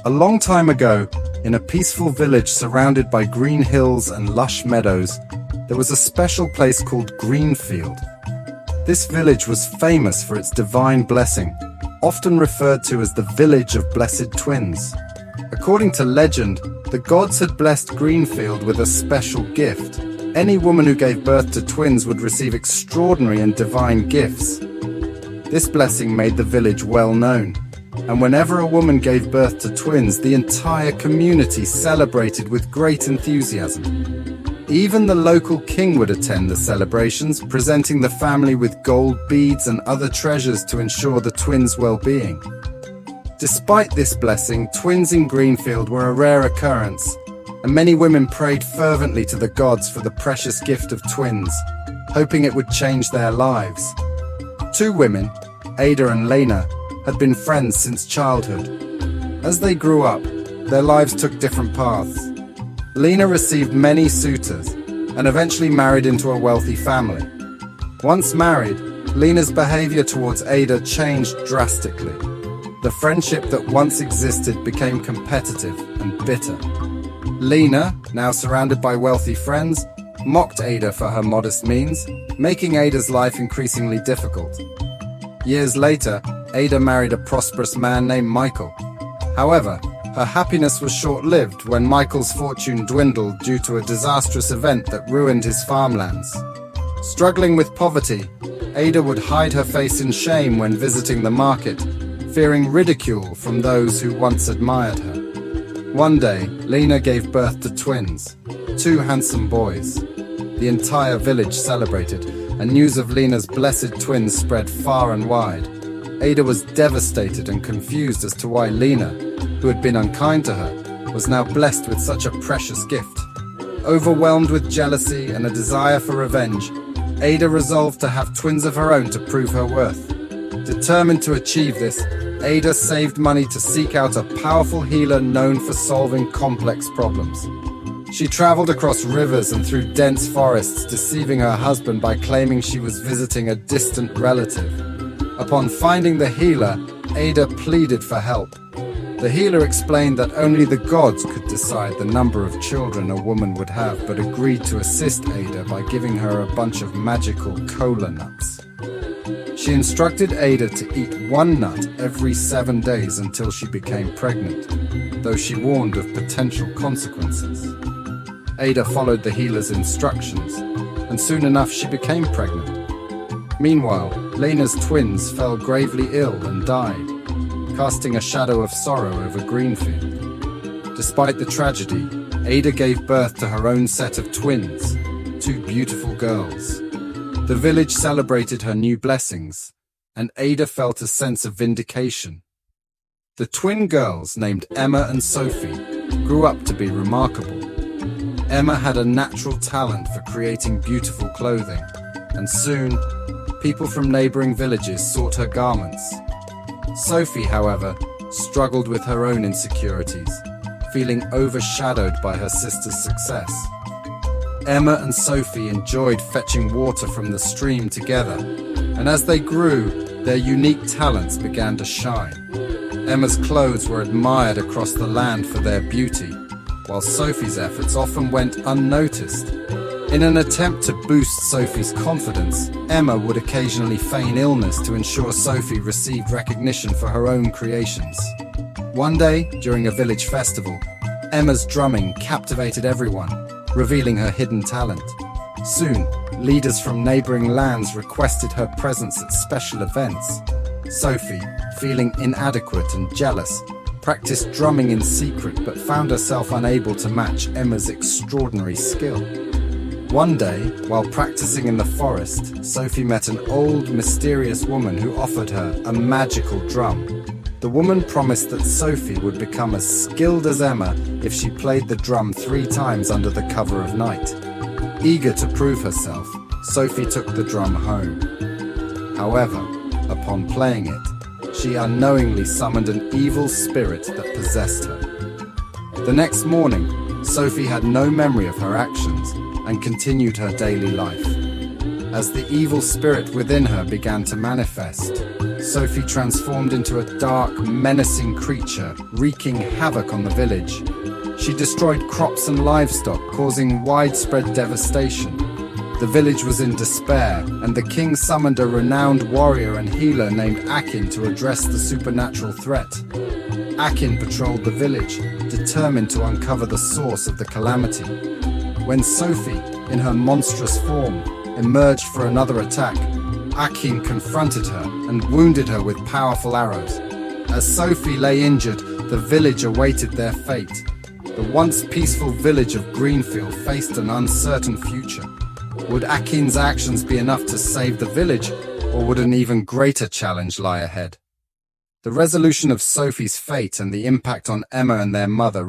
A long time ago, in a peaceful village surrounded by green hills and lush meadows, there was a special place called Greenfield. This village was famous for its divine blessing, often referred to as the village of blessed twins. According to legend, the gods had blessed Greenfield with a special gift. Any woman who gave birth to twins would receive extraordinary and divine gifts. This blessing made the village well known, and whenever a woman gave birth to twins, the entire community celebrated with great enthusiasm. Even the local king would attend the celebrations, presenting the family with gold beads and other treasures to ensure the twins' well-being. Despite this blessing, twins in Greenfield were a rare occurrence, and many women prayed fervently to the gods for the precious gift of twins, hoping it would change their lives. Two women, Ada and Lena, had been friends since childhood. As they grew up, their lives took different paths. Lena received many suitors and eventually married into a wealthy family. Once married, Lena's behavior towards Ada changed drastically. The friendship that once existed became competitive and bitter. Lena, now surrounded by wealthy friends, mocked Ada for her modest means, making Ada's life increasingly difficult. Years later, Ada married a prosperous man named Michael. However, her happiness was short-lived when Michael's fortune dwindled due to a disastrous event that ruined his farmlands. Struggling with poverty, Ada would hide her face in shame when visiting the market, fearing ridicule from those who once admired her. One day, Lena gave birth to twins, two handsome boys. The entire village celebrated, and news of Lena's blessed twins spread far and wide. Ada was devastated and confused as to why Lena, who had been unkind to her, was now blessed with such a precious gift. Overwhelmed with jealousy and a desire for revenge, Ada resolved to have twins of her own to prove her worth. Determined to achieve this, Ada saved money to seek out a powerful healer known for solving complex problems. She traveled across rivers and through dense forests, deceiving her husband by claiming she was visiting a distant relative. Upon finding the healer, Ada pleaded for help. The healer explained that only the gods could decide the number of children a woman would have, but agreed to assist Ada by giving her a bunch of magical cola nuts. She instructed Ada to eat one nut every 7 days until she became pregnant, though she warned of potential consequences. Ada followed the healer's instructions, and soon enough she became pregnant. Meanwhile, Lena's twins fell gravely ill and died, casting a shadow of sorrow over Greenfield. Despite the tragedy, Ada gave birth to her own set of twins, two beautiful girls. The village celebrated her new blessings, and Ada felt a sense of vindication. The twin girls, named Emma and Sophie, grew up to be remarkable. Emma had a natural talent for creating beautiful clothing, and soon, people from neighboring villages sought her garments. Sophie, however, struggled with her own insecurities, feeling overshadowed by her sister's success. Emma and Sophie enjoyed fetching water from the stream together, and as they grew, their unique talents began to shine. Emma's clothes were admired across the land for their beauty, while Sophie's efforts often went unnoticed. In an attempt to boost Sophie's confidence, Emma would occasionally feign illness to ensure Sophie received recognition for her own creations. One day, during a village festival, Emma's drumming captivated everyone, revealing her hidden talent. Soon, leaders from neighboring lands requested her presence at special events. Sophie, feeling inadequate and jealous, practiced drumming in secret but found herself unable to match Emma's extraordinary skill. One day, while practicing in the forest, Sophie met an old, mysterious woman who offered her a magical drum. The woman promised that Sophie would become as skilled as Emma if she played the drum 3 times under the cover of night. Eager to prove herself, Sophie took the drum home. However, upon playing it, she unknowingly summoned an evil spirit that possessed her. The next morning, Sophie had no memory of her actions and continued her daily life. As the evil spirit within her began to manifest, Sophie transformed into a dark, menacing creature, wreaking havoc on the village. She destroyed crops and livestock, causing widespread devastation. The village was in despair, and the king summoned a renowned warrior and healer named Akin to address the supernatural threat. Akin patrolled the village, determined to uncover the source of the calamity. When Sophie, in her monstrous form, emerged for another attack, Akin confronted her and wounded her with powerful arrows. As Sophie lay injured, the village awaited their fate. The once peaceful village of Greenfield faced an uncertain future. Would Akin's actions be enough to save the village, or would an even greater challenge lie ahead? The resolution of Sophie's fate and the impact on Emma and their mother